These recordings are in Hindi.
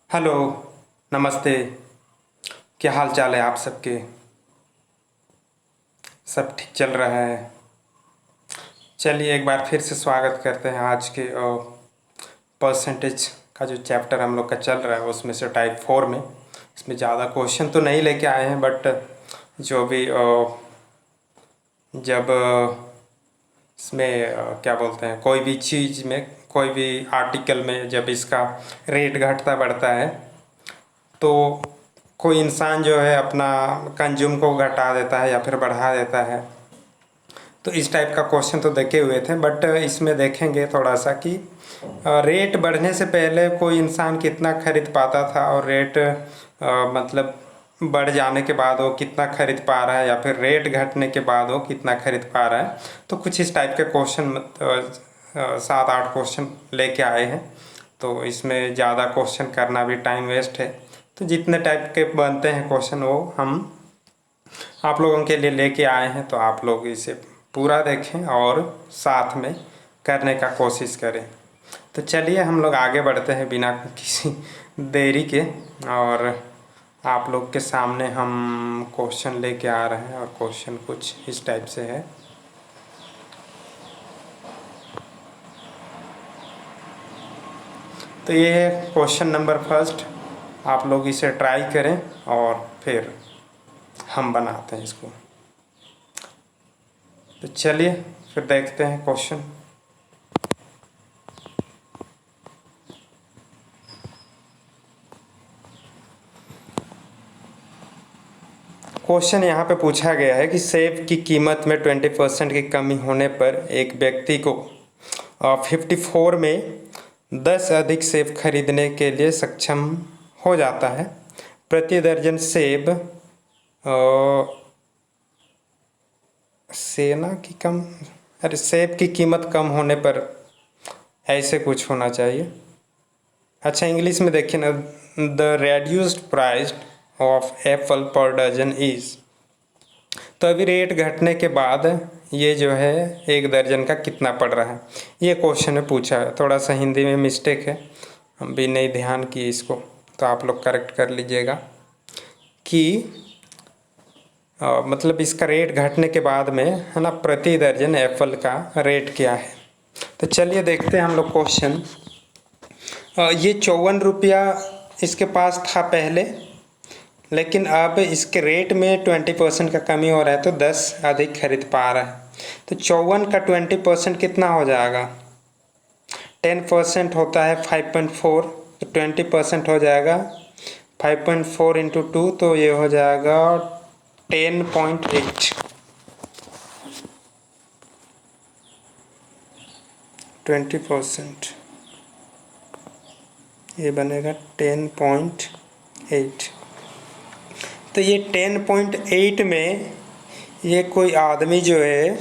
हेलो। नमस्ते। क्या हाल चाल है आप सबके? सब ठीक चल रहा है? चलिए एक बार फिर से स्वागत करते हैं आज के परसेंटेज का जो चैप्टर हम लोग का चल रहा है उसमें से टाइप 4 में। इसमें ज़्यादा क्वेश्चन तो नहीं लेके आए हैं, बट जो भी जब इसमें क्या बोलते हैं, कोई भी चीज़ में, कोई भी आर्टिकल में जब इसका रेट घटता बढ़ता है तो कोई इंसान जो है अपना कंज्यूम को घटा देता है या फिर बढ़ा देता है। तो इस टाइप का क्वेश्चन तो देखे हुए थे, बट इसमें देखेंगे थोड़ा सा कि रेट बढ़ने से पहले कोई इंसान कितना खरीद पाता था और रेट मतलब बढ़ जाने के बाद वो कितना खरीद पा रहा है, या फिर रेट घटने के बाद वो कितना खरीद पा रहा है। तो कुछ इस टाइप के क्वेश्चन 7-8 क्वेश्चन लेके आए हैं। तो इसमें ज़्यादा क्वेश्चन करना भी टाइम वेस्ट है, तो जितने टाइप के बनते हैं क्वेश्चन वो हम आप लोगों के लिए लेके आए हैं। तो आप लोग इसे पूरा देखें और साथ में करने का कोशिश करें। तो चलिए हम लोग आगे बढ़ते हैं बिना किसी देरी के, और आप लोग के सामने हम क्वेश्चन लेके आ रहे हैं। और क्वेश्चन कुछ इस टाइप से है। तो ये है क्वेश्चन नंबर फर्स्ट। आप लोग इसे ट्राई करें और फिर हम बनाते हैं इसको। तो चलिए फिर देखते हैं क्वेश्चन। क्वेश्चन यहाँ पे पूछा गया है कि सेब की कीमत में 20% की कमी होने पर एक व्यक्ति को 54 में 10 अधिक सेब खरीदने के लिए सक्षम हो जाता है। प्रति दर्जन सेब सेब की कीमत कम होने पर ऐसे कुछ होना चाहिए। अच्छा, इंग्लिश में देखिए ना, the reduced price of apple per dozen is. तो अभी रेट घटने के बाद ये जो है एक दर्जन का कितना पड़ रहा है, ये क्वेश्चन में पूछा है। थोड़ा सा हिंदी में मिस्टेक है, हम भी नहीं ध्यान किए इसको, तो आप लोग करेक्ट कर लीजिएगा कि मतलब इसका रेट घटने के बाद में है ना, प्रति दर्जन एप्पल का रेट क्या है। तो चलिए देखते हैं हम लोग क्वेश्चन। ये 54 रुपया इसके पास था पहले, लेकिन अब इसके रेट में 20% का कमी हो रहा है तो 10 अधिक खरीद पा रहा है। तो 54 का 20% कितना हो जाएगा? 10% होता है 5.4, तो 20% हो जाएगा 5.4 इंटू 2, तो ये हो जाएगा 10.8। 20% ये बनेगा 10.8। तो ये 10.8 में ये कोई आदमी जो है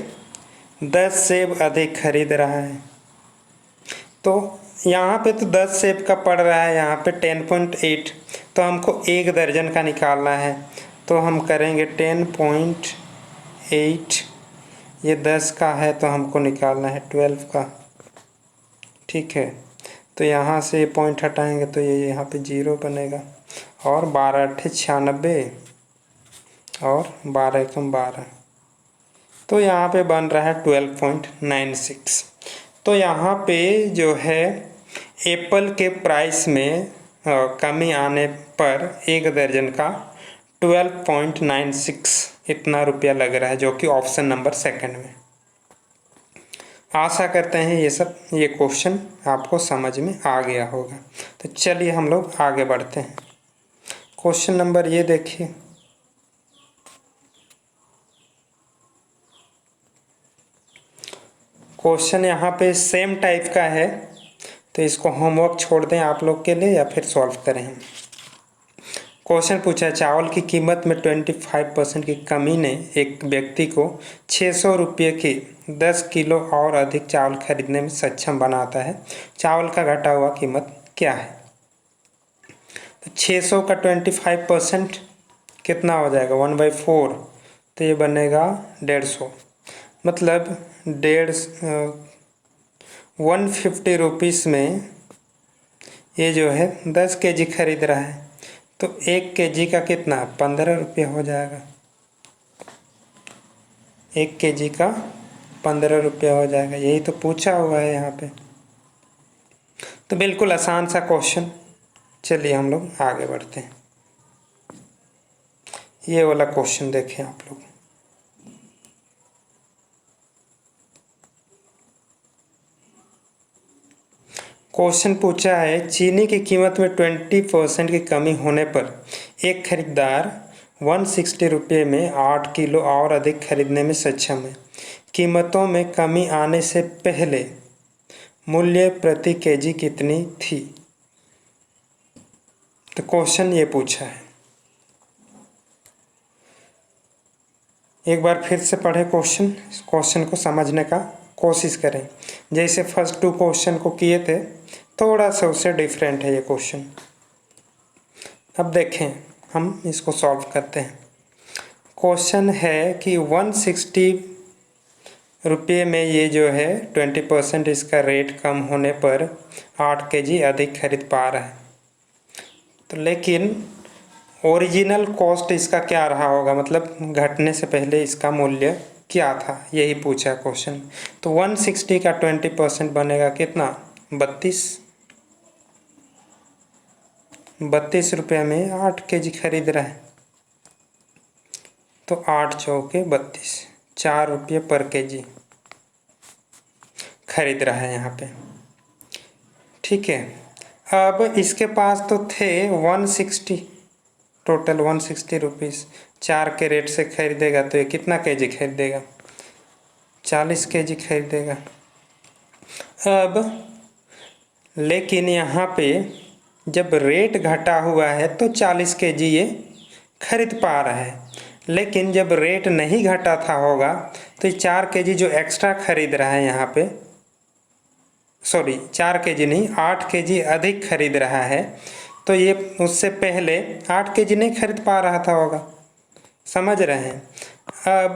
10 सेब अधिक खरीद रहा है। तो यहाँ पे तो 10 सेब का पड़ रहा है, यहाँ पे 10.8, तो हमको एक दर्जन का निकालना है। तो हम करेंगे 10.8, ये 10 का है तो हमको निकालना है 12 का। ठीक है, तो यहाँ से पॉइंट हटाएंगे तो ये यहाँ पे 0 बनेगा, और 12×8 = 96, और 12×1 = 12, तो यहाँ पे बन रहा है 12.96। तो यहाँ पे जो है एप्पल के प्राइस में कमी आने पर एक दर्जन का 12.96 इतना रुपया लग रहा है, जो कि ऑप्शन नंबर सेकंड में। आशा करते हैं ये क्वेश्चन आपको समझ में आ गया होगा। तो चलिए हम लोग आगे बढ़ते हैं। क्वेश्चन नंबर ये देखिए, क्वेश्चन यहाँ पे सेम टाइप का है, तो इसको होमवर्क छोड़ दें आप लोग के लिए, या फिर सॉल्व करें हम। क्वेश्चन पूछा है, चावल की कीमत में 25% की कमी ने एक व्यक्ति को 600 रुपये के 10 किलो और अधिक चावल खरीदने में सक्षम बनाता है। चावल का घटा हुआ कीमत क्या है? तो 600 का 25% कितना हो जाएगा? 1/4, तो ये बनेगा 150। मतलब 150 रुपीज़ में ये जो है 10 केजी खरीद रहा है, तो 1 केजी का कितना 15 रुपये हो जाएगा। 1 केजी का 15 रुपये हो जाएगा, यही तो पूछा हुआ है यहाँ पे। तो बिल्कुल आसान सा क्वेश्चन। चलिए हम लोग आगे बढ़ते हैं। ये वाला क्वेश्चन देखें आप लोग। क्वेश्चन पूछा है, चीनी की कीमत में 20% की कमी होने पर एक खरीदार 160 रुपये में 8 किलो और अधिक खरीदने में सक्षम है। कीमतों में कमी आने से पहले मूल्य प्रति केजी कितनी थी? तो क्वेश्चन ये पूछा है। एक बार फिर से पढ़े क्वेश्चन को समझने का कोशिश करें। जैसे फर्स्ट 2 क्वेश्चन को किए थे, थोड़ा सा उससे डिफरेंट है ये क्वेश्चन। अब देखें, हम इसको सॉल्व करते हैं। क्वेश्चन है कि 160 रुपये में ये जो है 20% इसका रेट कम होने पर 8 केजी अधिक खरीद पा रहा है। तो लेकिन ओरिजिनल कॉस्ट इसका क्या रहा होगा, मतलब घटने से पहले इसका मूल्य क्या था, यही पूछा क्वेश्चन। तो 160 का 20% बनेगा कितना 32 रुपये में 8 केजी खरीद रहा है। तो 8 चौके 32, 4 रुपये पर केजी खरीद रहा है यहाँ पे। ठीक है, अब इसके पास तो थे 160, टोटल 160 रुपीज़, 4 के रेट से खरीदेगा तो ये कितना केजी खरीदेगा 40 केजी खरीदेगा। अब लेकिन यहाँ पे जब रेट घटा हुआ है तो 40 केजी ये खरीद पा रहा है, लेकिन जब रेट नहीं घटा था होगा तो 4 केजी जो एक्स्ट्रा खरीद रहा है यहाँ पे, सॉरी 4 केजी नहीं 8 केजी अधिक खरीद रहा है, तो ये उससे पहले 8 केजी नहीं खरीद पा रहा था होगा। समझ रहे हैं। अब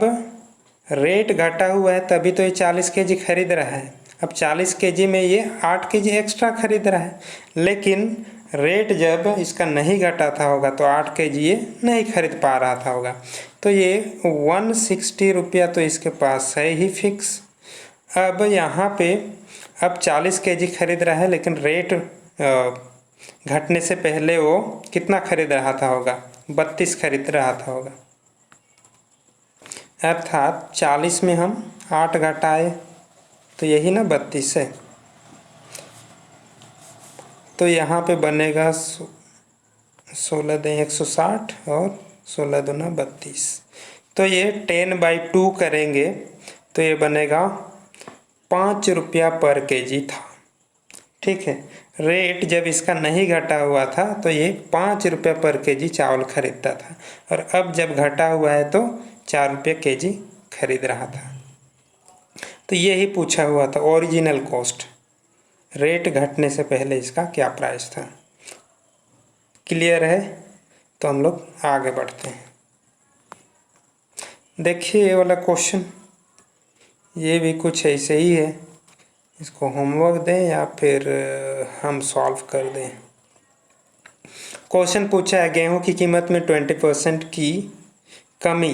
रेट घटा हुआ है तभी तो ये 40 केजी खरीद रहा है। अब 40 केजी में ये 8 केजी एक्स्ट्रा खरीद रहा है, लेकिन रेट जब इसका नहीं घटा था होगा तो 8 केजी ये नहीं खरीद पा रहा था होगा। तो ये 160 रुपया तो इसके पास है ही फिक्स। अब यहाँ पे अब 40 केजी खरीद रहा है, लेकिन रेट घटने से पहले वो कितना खरीद रहा था होगा 32 खरीद रहा था होगा। अर्थात 40 में हम 8 घटाए तो यही ना 32 है। तो यहाँ पे बनेगा 16 दें 160 और 16 दूना 32। तो ये 10/2 करेंगे तो ये बनेगा 5 रुपया पर केजी था। ठीक है, रेट जब इसका नहीं घटा हुआ था तो ये 5 रुपये पर केजी चावल खरीदता था, और अब जब घटा हुआ है तो 4 रुपये केजी खरीद रहा था। तो यही पूछा हुआ था, ओरिजिनल कॉस्ट, रेट घटने से पहले इसका क्या प्राइस था। क्लियर है? तो हम लोग आगे बढ़ते हैं। देखिए ये वाला क्वेश्चन, ये भी कुछ ऐसे ही है। इसको होमवर्क दें या फिर हम सॉल्व कर दें। क्वेश्चन पूछा है, गेहूं की कीमत में 20% की कमी,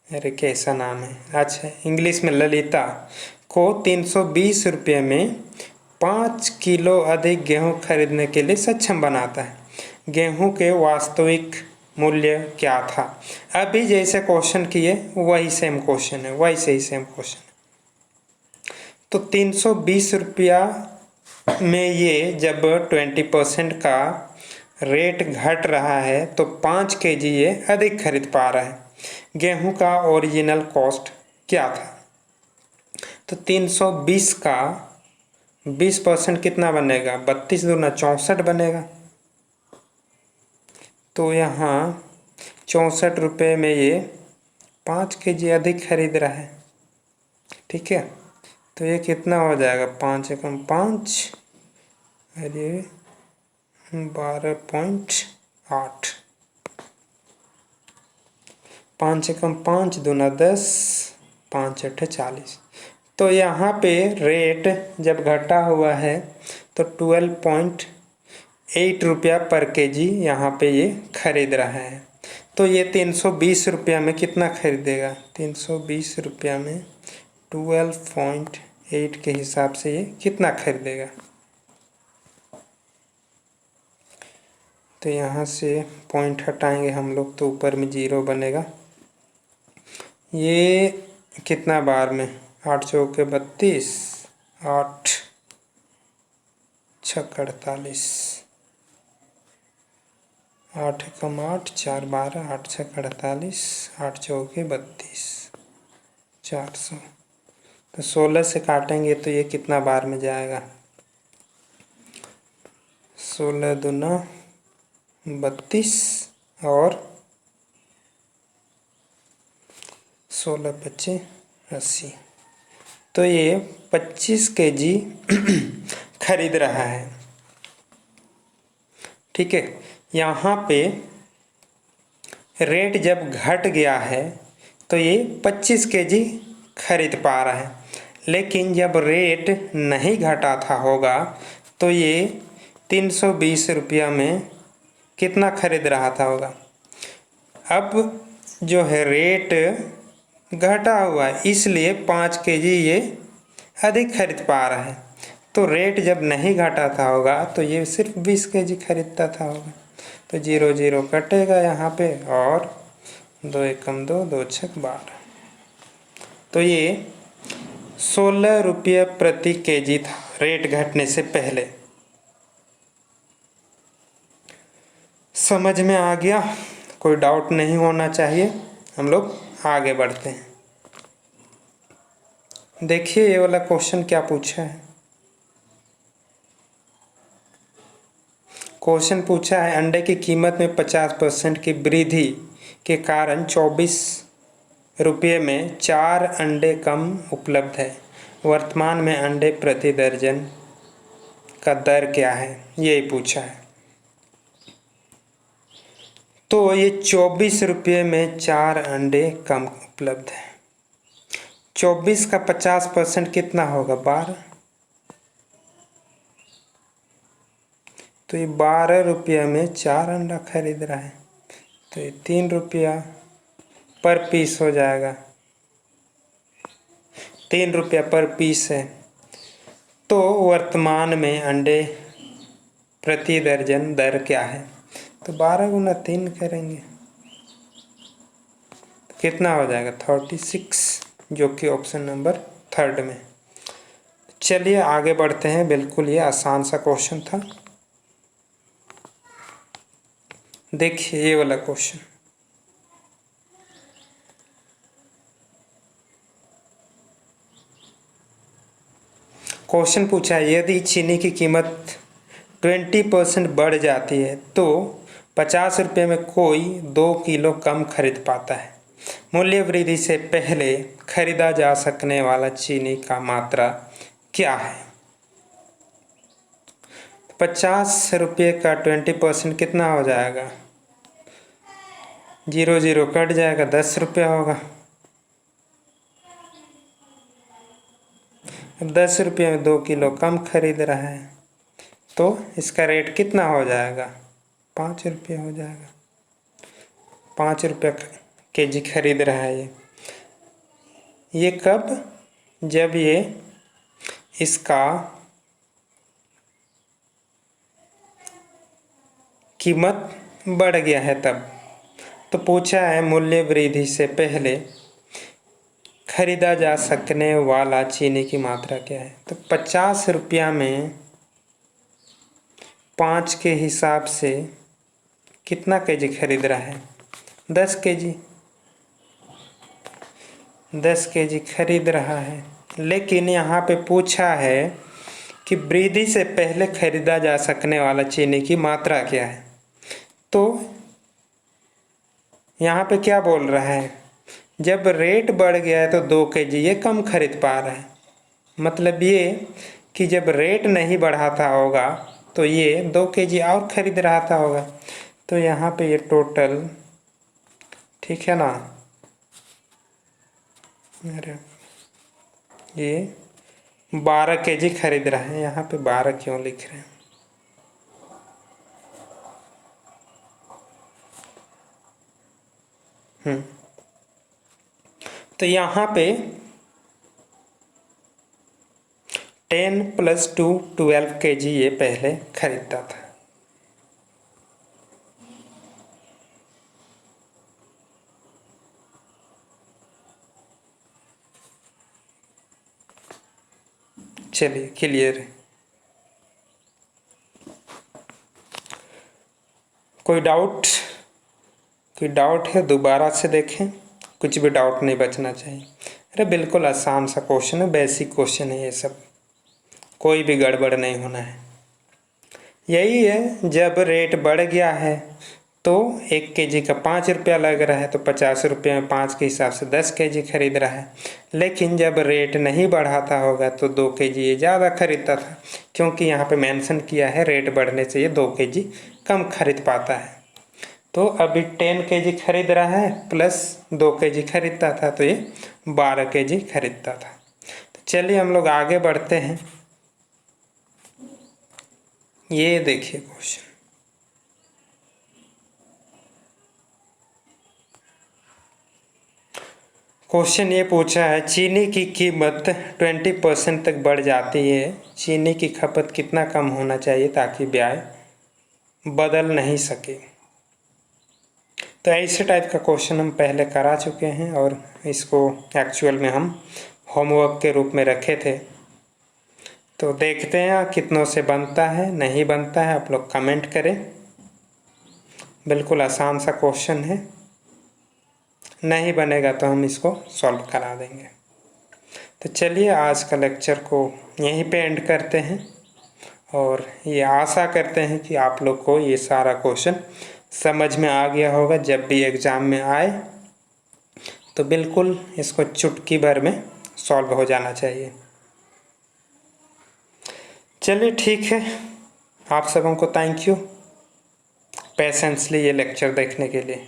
अरे कैसा नाम है, अच्छा इंग्लिश में ललिता को 320 रुपये में 5 किलो अधिक गेहूं खरीदने के लिए सक्षम बनाता है। गेहूं के वास्तविक मूल्य क्या था? अभी जैसे क्वेश्चन किए वही सेम क्वेश्चन है, वैसे ही सेम क्वेश्चन है। तो 320 रुपया में ये जब 20% का रेट घट रहा है तो 5 केजी ये अधिक खरीद पा रहा है। गेहूं का ओरिजिनल कॉस्ट क्या था? तो 320 का 20% कितना बनेगा 32 दूना 64 बनेगा। तो यहाँ 64 रुपये में ये 5 केजी अधिक खरीद रहा है। ठीक है, तो ये कितना हो जाएगा 5 एकम 5, अरे 12.8, 5 एकम 5 दूना 10, 5 अट्ठे 40। तो यहाँ पे रेट जब घटा हुआ है तो 12.8 रुपया पर केजी यहाँ पे ये खरीद रहा है। तो ये 320 रुपया में कितना खरीदेगा? 320 रुपया में 12.8 के हिसाब से ये कितना खरीदेगा? तो यहाँ से पॉइंट हटाएंगे हम लोग तो ऊपर में 0 बनेगा। ये कितना बार में? 8 चौके 32, 8 छक 48, 8 कम 8, 4 12, 8 छक 48, 8 चौके 32, 400। तो 16 से काटेंगे तो ये कितना बार में जाएगा? 16 दूना 32 और 16 पच्चे 80। तो ये 25 केजी खरीद रहा है। ठीक है, यहाँ पे रेट जब घट गया है तो ये 25 केजी खरीद पा रहा है, लेकिन जब रेट नहीं घटा था होगा तो ये 320 रुपया में कितना खरीद रहा था होगा। अब जो है रेट घटा हुआ है इसलिए 5 केजी ये अधिक खरीद पा रहा है। तो रेट जब नहीं घटा था होगा तो ये सिर्फ 20 केजी खरीदता था होगा। तो 0 0 कटेगा यहाँ पे और 2 एकम 2, 2 छक 12। तो ये 16 रुपये प्रति केजी था रेट घटने से पहले। समझ में आ गया? कोई डाउट नहीं होना चाहिए। हम लोग आगे बढ़ते हैं। देखिए ये वाला क्वेश्चन क्या पूछा है। क्वेश्चन पूछा है अंडे की कीमत में 50% की वृद्धि के कारण 24 रुपये में 4 अंडे कम उपलब्ध है। वर्तमान में अंडे प्रति दर्जन का दर क्या है, यही पूछा है। तो ये 24 रुपये में 4 अंडे कम उपलब्ध है। 24 का 50% कितना होगा? 12। तो ये 12 रुपया में 4 अंडा खरीद रहा है तो ये 3 रुपया पर पीस हो जाएगा। 3 रुपया पर पीस है। तो वर्तमान में अंडे प्रति दर्जन दर क्या है? तो 12 गुना 3 करेंगे तो कितना हो जाएगा? 36, जो कि ऑप्शन नंबर 3 में। चलिए आगे बढ़ते हैं। बिल्कुल ये आसान सा क्वेश्चन था। देखिए ये वाला क्वेश्चन। क्वेश्चन पूछा है यदि चीनी की कीमत 20% बढ़ जाती है तो 50 रुपये में कोई 2 किलो कम खरीद पाता है। मूल्य वृद्धि से पहले खरीदा जा सकने वाला चीनी का मात्रा क्या है? 50 रुपये का 20% कितना हो जाएगा? 0 0 कट जाएगा, 10 रुपया होगा। अब 10 रुपये में 2 किलो कम खरीद रहा है तो इसका रेट कितना हो जाएगा? 5 रुपये हो जाएगा। 5 रुपये केजी खरीद रहा है ये कब? जब ये इसका कीमत बढ़ गया है तब। तो पूछा है मूल्य वृद्धि से पहले खरीदा जा सकने वाला चीनी की मात्रा क्या है? तो 50 रुपया में 5 के हिसाब से कितना केजी खरीद रहा है? 10 केजी। 10 केजी खरीद रहा है, लेकिन यहाँ पे पूछा है कि वृद्धि से पहले खरीदा जा सकने वाला चीनी की मात्रा क्या है। तो यहाँ पे क्या बोल रहा है? जब रेट बढ़ गया है तो 2 केजी ये कम खरीद पा रहा है। मतलब ये कि जब रेट नहीं बढ़ाता होगा तो ये 2 केजी और खरीद रहा था होगा। तो यहाँ पे ये टोटल, ठीक है ना, अरे ये 12 केजी खरीद रहा है। यहाँ पे 12 क्यों लिख रहे हैं? तो यहाँ पे 10 + 2 12 केजी ये पहले खरीदता था। चलिए क्लियर है। कोई डाउट है? दोबारा से देखें, कुछ भी डाउट नहीं बचना चाहिए। अरे बिल्कुल आसान सा क्वेश्चन है, बेसिक क्वेश्चन है ये सब, कोई भी गड़बड़ नहीं होना है। यही है, जब रेट बढ़ गया है तो 1 केजी का 5 रुपया लग रहा है, तो 50 रुपये में 5 के हिसाब से 10 केजी खरीद रहा है। लेकिन जब रेट नहीं बढ़ाता होगा तो 2 केजी ये ज़्यादा खरीदता था, क्योंकि यहाँ पे मेंशन किया है रेट बढ़ने से ये 2 केजी कम खरीद पाता है। तो अभी 10 केजी खरीद रहा है प्लस 2 केजी खरीदता था, तो ये 12 केजी खरीदता था। तो चलिए हम लोग आगे बढ़ते हैं। ये देखिए क्वेश्चन ये पूछा है, चीनी की कीमत 20% तक बढ़ जाती है, चीनी की खपत कितना कम होना चाहिए ताकि ब्याज बदल नहीं सके। तो ऐसे टाइप का क्वेश्चन हम पहले करा चुके हैं और इसको एक्चुअल में हम होमवर्क के रूप में रखे थे। तो देखते हैं कितनों से बनता है, नहीं बनता है, आप लोग कमेंट करें। बिल्कुल आसान सा क्वेश्चन है, नहीं बनेगा तो हम इसको सॉल्व करा देंगे। तो चलिए आज का लेक्चर को यहीं पे एंड करते हैं और ये आशा करते हैं कि आप लोग को ये सारा क्वेश्चन समझ में आ गया होगा। जब भी एग्ज़ाम में आए तो बिल्कुल इसको चुटकी भर में सॉल्व हो जाना चाहिए। चलिए ठीक है, आप सबों को थैंक यू पेशेंसली ये लेक्चर देखने के लिए।